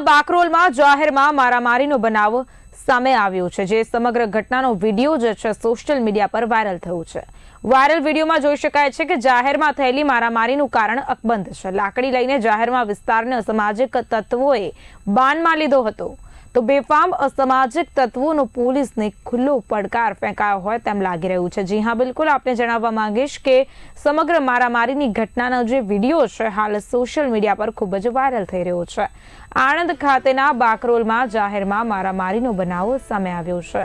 બાકરોલમાં જાહેરમાં મારામારીનો બનાવ સામે આવ્યો છે, જે સમગ્ર ઘટનાનો વિડીયો જે છે સોશિયલ મીડિયા પર વાયરલ થયો છે। વાયરલ વિડીયોમાં જોઈ શકાય છે કે જાહેરમાં થયેલી મારામારીનું કારણ અકબંધ છે। લાકડી લઈને જાહેરમાં વિસ્તારને અસામાજિક તત્વોએ બાનમાં લીધો હતો, તો બેફામ અસામાજિક તત્વોનો પોલીસને ખુલ્લો પડકાર ફેંકાયો હોય તેમ લાગી રહ્યું છે। જી હા, બિલકુલ આપને જણાવવા માંગીશ કે સમગ્ર મારામારીની ઘટનાનો જે વિડીયો છે હાલ સોશિયલ મીડિયા પર ખૂબ જ વાયરલ થઈ રહ્યો છે। આણંદ ખાતેના બાકરોલમાં જાહેરમાં મારામારીનો બનાવ સામે આવ્યો છે।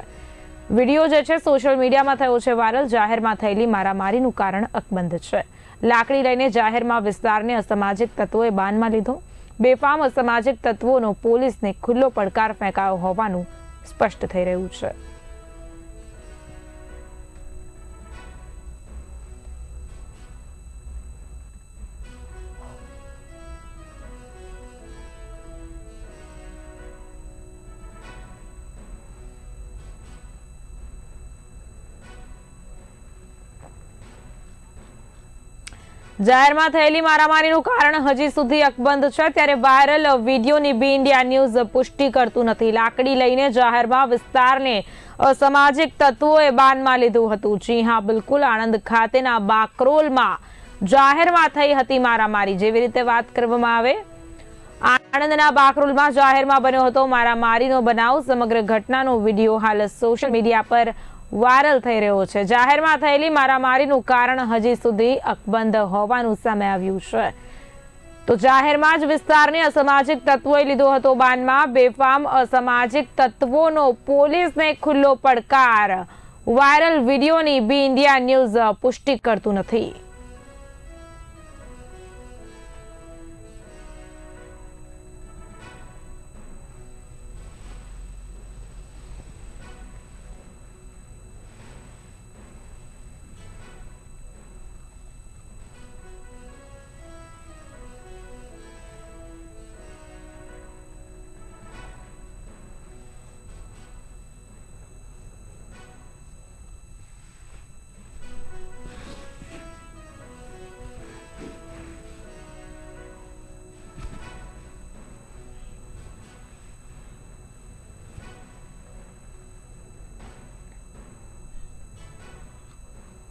વિડીયો જે છે સોશિયલ મીડિયામાં થયો છે વાયરલ। જાહેરમાં થયેલી મારામારીનું કારણ અકબંધ છે। લાકડી લઈને જાહેરમાં વિસ્તારને અસામાજિક તત્વોએ બાનમાં લીધો। બેફામ અસામાજિક તત્વોનો પોલીસને ખુલ્લો પડકાર ફેંકાયો હોવાનું સ્પષ્ટ થઈ રહ્યું છે। જાહેરમાં થયેલી મારામારીનું કારણ હજી સુધી અકબંધ છે, ત્યારે વાયરલ વિડીયોની બી ઇન્ડિયા ન્યૂઝ પુષ્ટિ કરતું નથી। લાકડી લઈને જાહેરમાં વિસ્તારને અસામાજિક તત્વોએ બાનમાં લીધું હતું। જી હા, બિલકુલ આણંદ ખાતેના બાકરોલમાં જાહેરમાં થઈ હતી મારામારી। જેવી રીતે વાત કરવામાં આવે, આણંદના બાકરોલમાં જાહેરમાં બન્યો હતો મારામારીનો બનાવ। સમગ્ર ઘટનાનો વિડીયો હાલ સોશિયલ મીડિયા પર વાયરલ થઈ રહ્યો છે। જાહેરમાં થયેલી મારામારીનું કારણ હજી સુધી અકબંધ હોવાનું સામે આવ્યું છે, તો જાહેરમાં જ વિસ્તારને અસામાજિક તત્વોએ લીધો હતો બાનમાં। બેફામ અસામાજિક તત્વોનો પોલીસને ખુલ્લો પડકાર। વાયરલ વિડીયોની બી ઇન્ડિયા ન્યૂઝ પુષ્ટિ કરતું નથી।